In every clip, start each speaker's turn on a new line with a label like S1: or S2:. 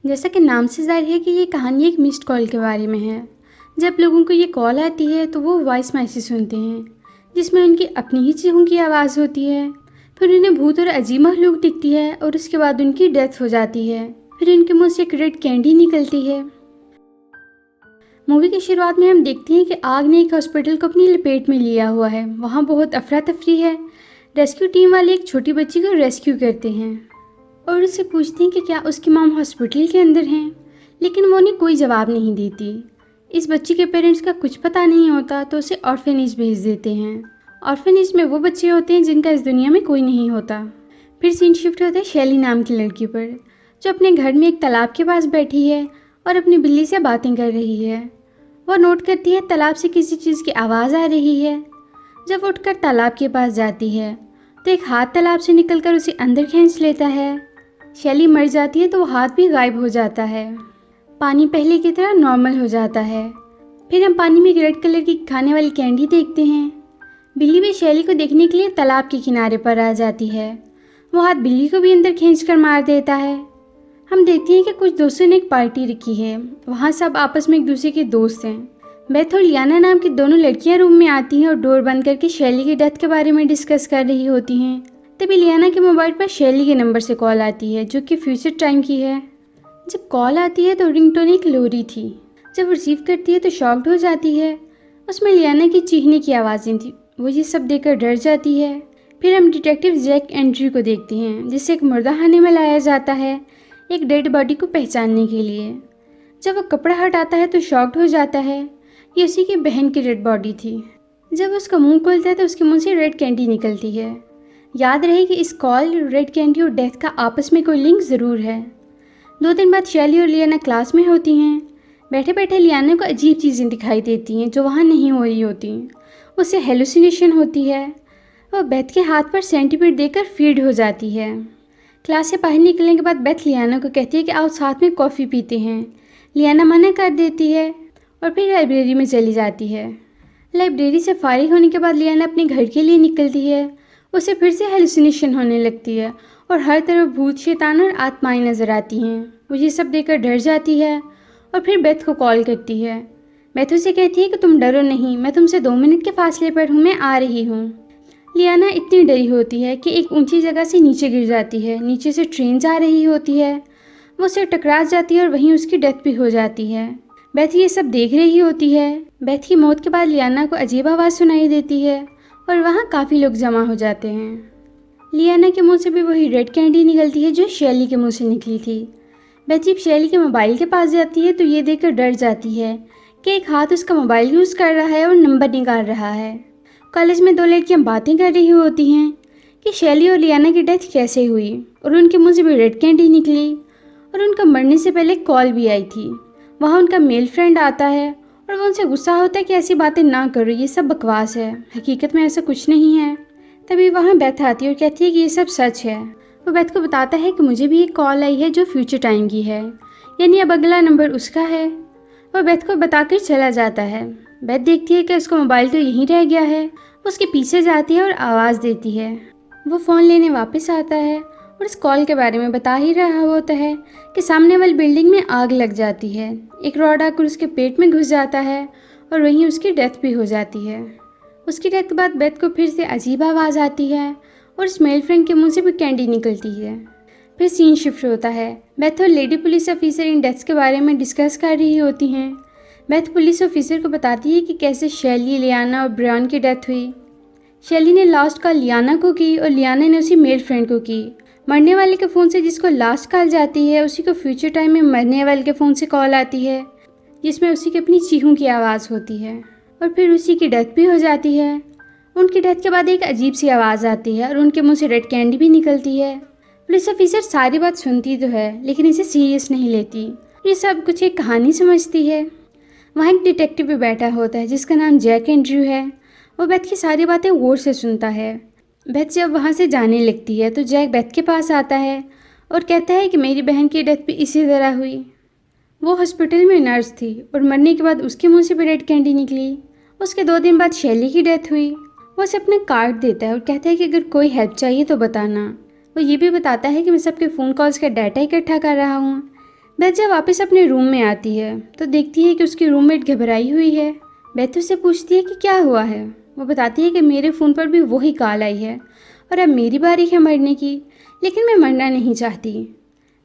S1: जैसा कि नाम से ज़ाहिर है कि ये कहानी एक मिस्ड कॉल के बारे में है। जब लोगों को ये कॉल आती है तो वो वॉइस मैसेज सुनते हैं जिसमें उनकी अपनी ही चीज़ों की आवाज़ होती है। फिर उन्हें भूत और अजीब मखलूक दिखती है और उसके बाद उनकी डेथ हो जाती है। फिर उनके मुंह से एक रेड कैंडी निकलती है। मूवी की शुरुआत में हम देखते हैं कि आग ने एक हॉस्पिटल को अपनी लपेट में लिया हुआ है। वहाँ बहुत अफरा तफरी है। रेस्क्यू टीम वाले एक छोटी बच्ची को रेस्क्यू करते हैं और उससे पूछते हैं कि क्या उसकी मॉम हॉस्पिटल के अंदर हैं, लेकिन वो उन्हें कोई जवाब नहीं देती। इस बच्ची के पेरेंट्स का कुछ पता नहीं होता तो उसे ऑर्फेनेज भेज देते हैं। ऑर्फेनेज में वो बच्चे होते हैं जिनका इस दुनिया में कोई नहीं होता। फिर सीन शिफ्ट होता है शैली नाम की लड़की पर, जो अपने घर में एक तालाब के पास बैठी है और अपनी बिल्ली से बातें कर रही है। वो नोट करती है तालाब से किसी चीज़ की आवाज़ आ रही है। जब वो उठकर तालाब के पास जाती है तो एक हाथ तालाब से निकलकर उसे अंदर खींच लेता है। शैली मर जाती है तो वो हाथ भी गायब हो जाता है। पानी पहले की तरह नॉर्मल हो जाता है। फिर हम पानी में एक रेड कलर की खाने वाली कैंडी देखते हैं। बिल्ली भी शैली को देखने के लिए तालाब के किनारे पर आ जाती है। वो हाथ बिल्ली को भी अंदर खींचकर मार देता है। हम देखते हैं कि कुछ दोस्तों ने एक पार्टी रखी है। वहाँ सब आपस में एक दूसरे के दोस्त हैं। बेथ और लियाना नाम की दोनों लड़कियां रूम में आती हैं और डोर बंद करके शैली की डेथ के बारे में डिस्कस कर रही होती हैं। तभी लियाना के मोबाइल पर शैली के नंबर से कॉल आती है जो कि फ्यूचर टाइम की है। जब कॉल आती है तो रिंगटोन एक लोरी थी। जब रिसीव करती है तो शॉक्ड हो जाती है। उसमें लियाना की चीखने की आवाज़ें थी। वो ये सब देखकर डर जाती है। फिर हम डिटेक्टिव जैक एंड्रयू को देखते हैं जिसे एक मुर्दाखाने में लाया जाता है एक डेड बॉडी को पहचानने के लिए। जब वो कपड़ा हटाता है तो शॉक्ड हो जाता है। ये उसी की बहन की डेड बॉडी थी। जब उसका मुंह खुलता है तो उसके मुंह से रेड कैंडी निकलती है। याद रहे कि इस कॉल, रेड कैंडी और डेथ का आपस में कोई लिंक ज़रूर है। 2 दिन बाद शैली और लियाना क्लास में होती हैं। बैठे बैठे लियाना को अजीब चीज़ें दिखाई देती हैं जो वहाँ नहीं हो रही होती। उसे हेलुसिनेशन होती है। वह बेथ के हाथ पर सेंटीपीड देकर फीड हो जाती है। क्लास से बाहर निकलने के बाद बेथ लियाना को कहती है कि आओ साथ में कॉफ़ी पीते हैं। लियाना मना कर देती है और फिर लाइब्रेरी में चली जाती है। लाइब्रेरी से फारिग होने के बाद लियाना अपने घर के लिए निकलती है। उसे फिर से हेलुसिनेशन होने लगती है और हर तरफ भूत, शैतान और आत्माएं नज़र आती हैं। वो ये सब देखकर डर जाती है और फिर बेथ को कॉल करती है। बेथ उसे कहती है कि तुम डरो नहीं, मैं तुमसे 2 मिनट के फासले पर हूँ, मैं आ रही हूँ। लियाना इतनी डरी होती है कि एक ऊंची जगह से नीचे गिर जाती है। नीचे से ट्रेन जा रही होती है। वो उसे टकरा जाती है और वहीं उसकी डेथ भी हो जाती है। बेथ ये सब देख रही होती है। बेथ की मौत के बाद लियाना को अजीब आवाज़ सुनाई देती है और वहाँ काफ़ी लोग जमा हो जाते हैं। लियाना के मुंह से भी वही रेड कैंडी निकलती है जो शैली के मुंह से निकली थी। बेथ जब शैली के मोबाइल के पास जाती है तो ये देखकर डर जाती है कि एक हाथ उसका मोबाइल यूज़ कर रहा है और नंबर निकाल रहा है। कॉलेज में 2 लड़कियां बातें कर रही होती हैं कि शैली और लियाना की डेथ कैसे हुई और उनके मुंह से भी रेड कैंडी निकली और उनका मरने से पहले कॉल भी आई थी। वहाँ उनका मेल फ्रेंड आता है और वो उनसे गुस्सा होता है कि ऐसी बातें ना करो, ये सब बकवास है, हकीकत में ऐसा कुछ नहीं है। तभी वहाँ बेथ आती है और कहती है कि ये सब सच है। वो बेथ को बताता है कि मुझे भी एक कॉल आई है जो फ्यूचर टाइम की है, यानी अब अगला नंबर उसका है। वो बेथ को बताकर चला जाता है। बेथ देखती है कि उसका मोबाइल तो यहीं रह गया है। वो उसके पीछे जाती है और आवाज़ देती है। वो फ़ोन लेने वापस आता है और इस कॉल के बारे में बता ही रहा होता है कि सामने वाली बिल्डिंग में आग लग जाती है। एक रॉड आकर उसके पेट में घुस जाता है और वहीं उसकी डेथ भी हो जाती है। उसकी डेथ के बाद बेथ को फिर से अजीब आवाज़ आती है और स्मेल फ्रेंड के मुंह से भी कैंडी निकलती है। फिर सीन शिफ्ट होता है। बेथ और lady police officer in deaths के बारे में डिस्कस कर रही होती हैं। बेथ पुलिस ऑफिसर को बताती है कि कैसे शैली, लियाना और ब्रायन की डेथ हुई। शैली ने लास्ट कॉल लियाना को की और लियाना ने उसी मेल फ्रेंड को की। मरने वाले के फ़ोन से जिसको लास्ट कॉल जाती है उसी को फ्यूचर टाइम में मरने वाले के फ़ोन से कॉल आती है जिसमें उसी की अपनी चीखों की आवाज़ होती है और फिर उसी की डेथ भी हो जाती है। उनकी डेथ के बाद एक अजीब सी आवाज़ आती है और उनके मुंह से रेड कैंडी भी निकलती है। पुलिस ऑफिसर सारी बात सुनती तो है लेकिन इसे सीरियस नहीं लेती। ये सब कुछ एक कहानी समझती है। वहाँ एक डिटेक्टिव भी बैठा होता है जिसका नाम जैक एंड्रयू है। वो बेथ की सारी बातें गौर से सुनता है। बेथ जब वहाँ से जाने लगती है तो जैक बेथ के पास आता है और कहता है कि मेरी बहन की डेथ भी इसी तरह हुई। वो हॉस्पिटल में नर्स थी और मरने के बाद उसके मुंह से भी रेड कैंडी निकली। उसके 2 दिन बाद शैली की डेथ हुई। वो उसे अपना कार्ड देता है और कहता है कि अगर कोई हेल्प चाहिए तो बताना। वो ये भी बताता है कि मैं सबके फ़ोन कॉल्स का डाटा इकट्ठा कर रहा हूँ बेथ जब वापस अपने रूम में आती है तो देखती है कि उसकी रूममेट घबराई हुई है। बेथ उससे पूछती है कि क्या हुआ है। वो बताती है कि मेरे फ़ोन पर भी वही कॉल आई है और अब मेरी बारी है मरने की, लेकिन मैं मरना नहीं चाहती।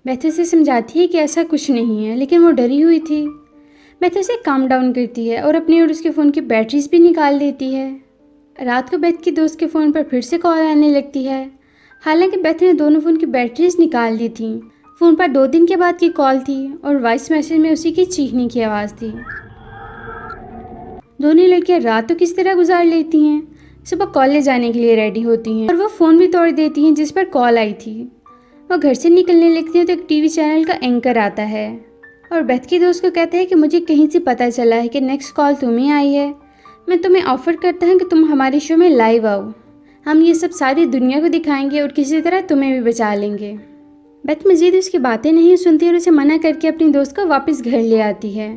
S1: बेथ उसे समझाती है कि ऐसा कुछ नहीं है, लेकिन वो डरी हुई थी। बेथ उसे काम डाउन करती है और अपनी और उसके फ़ोन की बैटरीज भी निकाल देती है। रात को बेथ की दोस्त के फ़ोन पर फिर से कॉल आने लगती है। हालांकि बेथ ने दोनों फ़ोन की बैटरीज निकाल दी थी। फ़ोन पर 2 दिन के बाद की कॉल थी और वॉइस मैसेज में उसी की चीखने की आवाज़ थी। दोनों लड़कियां रात तो किस तरह गुजार लेती हैं। सुबह कॉलेज जाने के लिए रेडी होती हैं और वो फ़ोन भी तोड़ देती हैं जिस पर कॉल आई थी। वो घर से निकलने लगती हैं तो एक टीवी चैनल का एंकर आता है और बेथ की दोस्त को कहता है कि मुझे कहीं से पता चला है कि नेक्स्ट कॉल तुम्हें आई है। मैं तुम्हें ऑफ़र करता हूँ कि तुम हमारे शो में लाइव आओ। हम ये सब सारी दुनिया को दिखाएंगे और किसी तरह तुम्हें भी बचा लेंगे। बेथ मजीद उसकी बातें नहीं सुनती और उसे मना करके अपनी दोस्त को वापस घर ले आती है।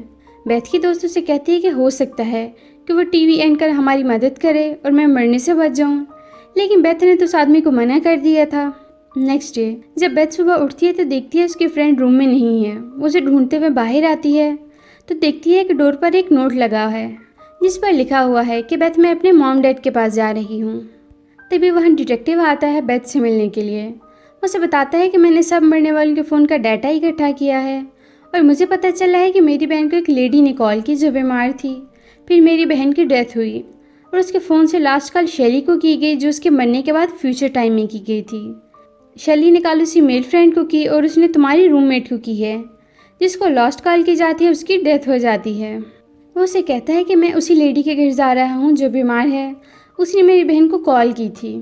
S1: बेथ की दोस्त उसे कहती है कि हो सकता है कि वो टीवी एंकर हमारी मदद करे और मैं मरने से बच जाऊं, लेकिन बेथ ने तो उस आदमी को मना कर दिया था। नेक्स्ट डे जब बेथ सुबह उठती है तो देखती है उसकी फ्रेंड रूम में नहीं है। वो उसे ढूंढते हुए बाहर आती है तो देखती है कि डोर पर एक नोट लगा है जिस पर लिखा हुआ है कि बेथ मैं अपने मॉम डैड के पास जा रही हूँ। तभी वहाँ डिटेक्टिव आता है बेथ से मिलने के लिए। उसे बताता है कि मैंने सब मरने वालों के फ़ोन का डाटा इकट्ठा किया है और मुझे पता चला है कि मेरी बहन को एक लेडी ने कॉल की जो बीमार थी। फिर मेरी बहन की डेथ हुई और उसके फ़ोन से लास्ट कॉल शैली को की गई जो उसके मरने के बाद फ्यूचर टाइम में की गई थी। शैली ने कॉल उसी मेल फ्रेंड को की और उसने तुम्हारी रूममेट को की है। जिसको लास्ट कॉल की जाती है उसकी डेथ हो जाती है। वो उसे कहता है कि मैं उसी लेडी के घर जा रहा हूँ जो बीमार है, उसने मेरी बहन को कॉल की थी।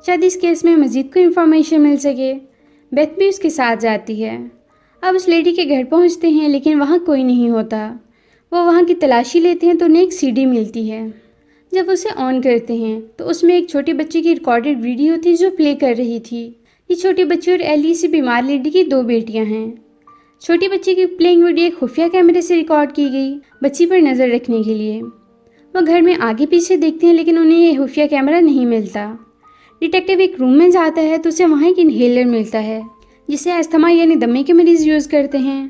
S1: शायद इस केस में मज़ीद को इन्फॉर्मेशन मिल सके। बेथ भी उसके साथ जाती है। अब उस लेडी के घर पहुंचते हैं लेकिन वहाँ कोई नहीं होता। वो वहाँ की तलाशी लेते हैं तो उन्हें एक सीडी मिलती है। जब उसे ऑन करते हैं तो उसमें एक छोटी बच्ची की रिकॉर्डेड वीडियो थी जो प्ले कर रही थी। ये छोटी बच्ची और एली से बीमार लेडी की 2 बेटियाँ हैं। छोटी बच्ची की प्लेइंग वीडियो एक खुफिया कैमरे से रिकॉर्ड की गई बच्ची पर नज़र रखने के लिए। वह घर में आगे पीछे देखते हैं लेकिन उन्हें ये खुफिया कैमरा नहीं मिलता। डिटेक्टिव एक रूम में जाता है तो उसे वहाँ एक इन्हेलर मिलता है जिसे अस्थमा यानी दमे के मरीज़ यूज़ करते हैं।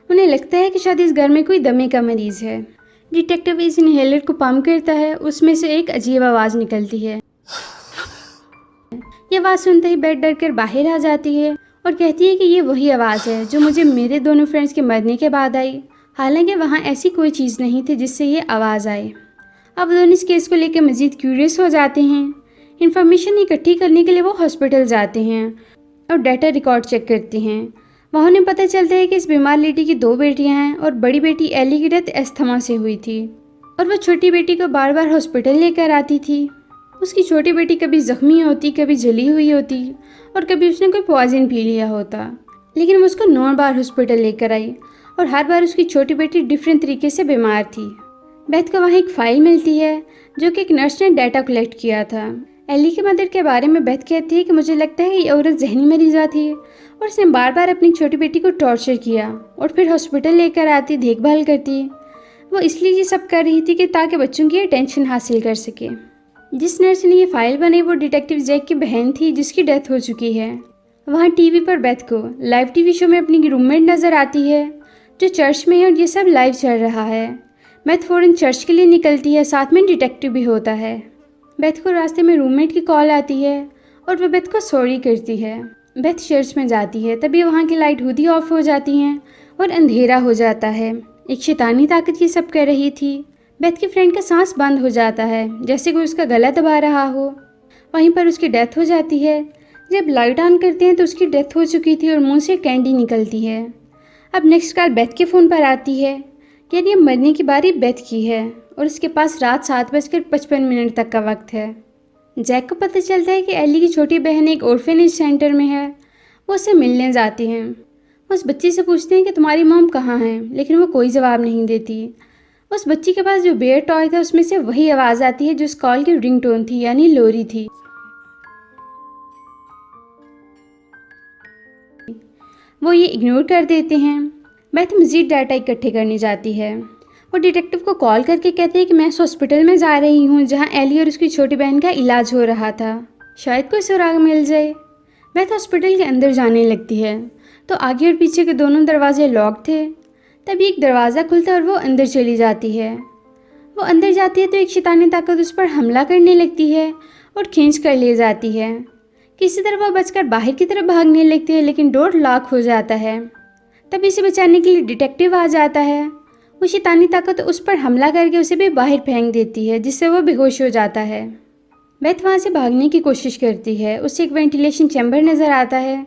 S1: उन्हें लगता है कि शायद इस घर में कोई दमे का मरीज़ है। डिटेक्टिव इस इन्हेलर को पंप करता है, उसमें से एक अजीब आवाज़ निकलती है। ये आवाज़ सुनते ही बेथ डर कर बाहर आ जाती है और कहती है कि ये वही आवाज़ है जो मुझे मेरे दोनों फ्रेंड्स के मरने के बाद आई। हालांकि वहाँ ऐसी कोई चीज़ नहीं थी जिससे ये आवाज़ आए। अब दोनों इस केस को लेकर मज़ीद क्यूरियस हो जाते हैं। इन्फॉर्मेशन इकट्ठी करने के लिए वो हॉस्पिटल जाते हैं और डाटा रिकॉर्ड चेक करते हैं। वहाँ उन्हें पता चलता है कि इस बीमार लेडी की 2 बेटियां हैं और बड़ी बेटी एली की डेथ अस्थमा से हुई थी और वह छोटी बेटी को बार बार हॉस्पिटल लेकर आती थी। उसकी छोटी बेटी कभी ज़ख्मी होती, कभी जली हुई होती और कभी उसने कोई पॉइजन पी लिया होता, लेकिन वो उसको 9 बार हॉस्पिटल लेकर आई और हर बार उसकी छोटी बेटी डिफरेंट तरीके से बीमार थी। बेथ को वहाँ एक फ़ाइल मिलती है जो कि एक नर्स ने डाटा कलेक्ट किया था। एली के मदर के बारे में बेथ कहती है कि मुझे लगता है ये औरत जहनी मरीज़ा थी और उसने बार बार अपनी छोटी बेटी को टॉर्चर किया और फिर हॉस्पिटल लेकर आती, देखभाल करती। वो इसलिए ये सब कर रही थी कि ताकि बच्चों की अटेंशन हासिल कर सके। जिस नर्स ने ये फाइल बनाई वो डिटेक्टिव जैक की बहन थी जिसकी डेथ हो चुकी है। वहाँ टीवी पर बेथ को लाइव टीवी शो में अपनी रूममेट नज़र आती है जो चर्च में है और ये सब लाइव चल रहा है। बेथ फ़ौरन चर्च के लिए निकलती है, साथ में डिटेक्टिव भी होता है। बेथ को रास्ते में रूममेट की कॉल आती है और वह बेथ को सॉरी करती है। बेथ चर्च में जाती है, तभी वहाँ की लाइट खुद ही ऑफ हो जाती हैं और अंधेरा हो जाता है। एक शैतानी ताकत ये सब कर रही थी। बेथ की फ्रेंड का सांस बंद हो जाता है जैसे कोई उसका गला दबा रहा हो। वहीं पर उसकी डेथ हो जाती है। जब लाइट ऑन करते हैं तो उसकी डेथ हो चुकी थी और मुंह से कैंडी निकलती है। अब नेक्स्ट कॉल बेथ के फ़ोन पर आती है, यानी अब मरने की बारी बेथ की है और उसके पास रात 7:55 तक का वक्त है। जैक को पता चलता है कि एली की छोटी बहन एक ऑर्फेनेज सेंटर में है। वो उससे मिलने जाती हैं। वो उस बच्ची से पूछते हैं कि तुम्हारी मॉम कहाँ है, लेकिन वो कोई जवाब नहीं देती। उस बच्ची के पास जो बेयर टॉय था उसमें से वही आवाज़ आती है जो उस कॉल की रिंगटोन थी, यानी लोरी थी। वो ये इग्नोर कर देते हैं। बेथ मज़ीद डाटा इकट्ठे करने जाती है। वो डिटेक्टिव को कॉल करके कहते हैं कि मैं इस हॉस्पिटल में जा रही हूँ जहाँ एली और उसकी छोटी बहन का इलाज हो रहा था, शायद कोई सुराग मिल जाए। बेथ हॉस्पिटल के अंदर जाने लगती है तो आगे और पीछे के दोनों दरवाजे लॉक थे। तभी एक दरवाज़ा खुलता है और वो अंदर चली जाती है। वो अंदर जाती है तो एक शैतानी ताकत उस पर हमला करने लगती है और खींच कर ले जाती है। किसी तरह वो बचकर बाहर की तरफ भागने लगती है, लेकिन डोर लॉक हो जाता है। तब इसे बचाने के लिए डिटेक्टिव आ जाता है। वो शैतानी ताकत उस पर हमला करके उसे भी बाहर फेंक देती है, जिससे वो बेहोश हो जाता है। बेथ वहाँ से भागने की कोशिश करती है। उसे एक वेंटिलेशन चैम्बर नज़र आता है।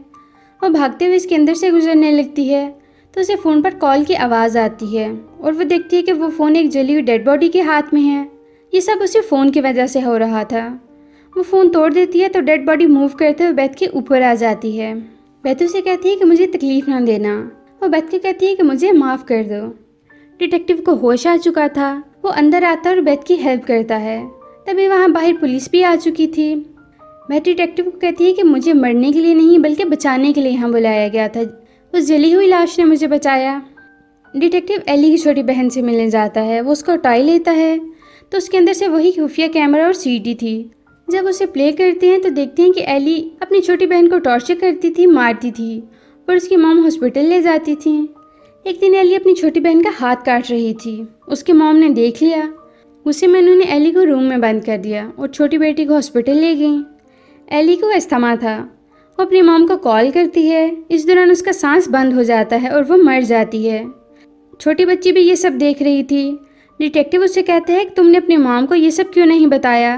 S1: वो भागते हुए इसके अंदर से गुजरने लगती है तो उसे फ़ोन पर कॉल की आवाज़ आती है और वो देखती है कि वो फ़ोन एक जली हुई डेड बॉडी के हाथ में है। ये सब उसे फ़ोन की वजह से हो रहा था। वो फ़ोन तोड़ देती है तो डेड बॉडी मूव करते हुए बेथ के ऊपर आ जाती है। बेथ उसे कहती है कि मुझे तकलीफ़ ना देना। वो बेथ को कहती है कि मुझे माफ़ कर दो। डिटेक्टिव को होश आ चुका था। वो अंदर आता है और बेथ की हेल्प करता है। तभी वहाँ बाहर पुलिस भी आ चुकी थी। बेथ डिटेक्टिव को कहती है कि मुझे मरने के लिए नहीं बल्कि बचाने के लिए यहाँ बुलाया गया था। उस जली हुई लाश ने मुझे बचाया। डिटेक्टिव एली की छोटी बहन से मिलने जाता है। वो उसका टॉय लेता है तो उसके अंदर से वही खुफिया कैमरा और सीडी थी। जब उसे प्ले करते हैं तो देखते हैं कि एली अपनी छोटी बहन को टॉर्चर करती थी, मारती थी और उसकी मॉम हॉस्पिटल ले जाती थी। एक दिन एली अपनी छोटी बहन का हाथ काट रही थी। उसके मॉम ने देख लिया। गुस्से में उन्होंने एली को रूम में बंद कर दिया और छोटी बेटी को हॉस्पिटल ले गई। एली को अस्थमा था। वो अपनी मॉम को कॉल करती है। इस दौरान उसका सांस बंद हो जाता है और वो मर जाती है। छोटी बच्ची भी ये सब देख रही थी। डिटेक्टिव उससे कहते हैं कि तुमने अपनी मॉम को ये सब क्यों नहीं बताया।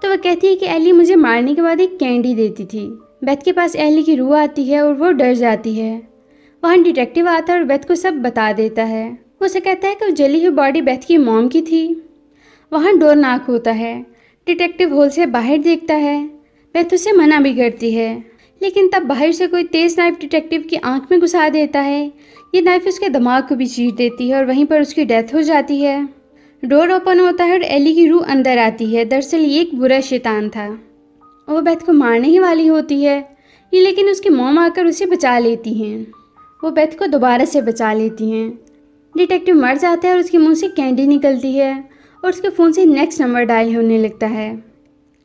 S1: तो वह कहती है कि एली मुझे मारने के बाद एक कैंडी देती थी। बेथ के पास एली की रूह आती है और वो डर जाती है। वहाँ डिटेक्टिव आता है और बेथ को सब बता देता है। वो उसे कहता है कि वो जली हुई बॉडी बेथ की मॉम की थी। वहाँ डोर नॉक होता है। डिटेक्टिव होल से बाहर देखता है। बेथ उसे मना भी करती है, लेकिन तब बाहर से कोई तेज़ नाइफ डिटेक्टिव की आंख में घुसा देता है। ये नाइफ उसके दिमाग को भी चीर देती है और वहीं पर उसकी डेथ हो जाती है। डोर ओपन होता है और एली की रूह अंदर आती है। दरअसल ये एक बुरा शैतान था। वो बेथ को मारने ही वाली होती है, ये लेकिन उसकी मॉम आकर उसे बचा लेती हैं। वो बेथ को दोबारा से बचा लेती हैं। डिटेक्टिव मर जाता है और उसके मुंह से कैंडी निकलती है और उसके फ़ोन से नेक्स्ट नंबर डायल होने लगता है।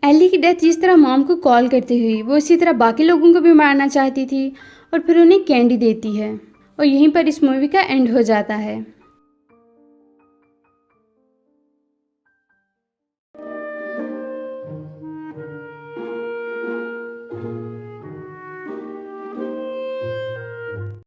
S1: एली की डेथ जिस तरह मॉम को कॉल करती हुई, वो इसी तरह बाकी लोगों को भी मारना चाहती थी और फिर उन्हें कैंडी देती है। और यहीं पर इस मूवी का एंड हो जाता है।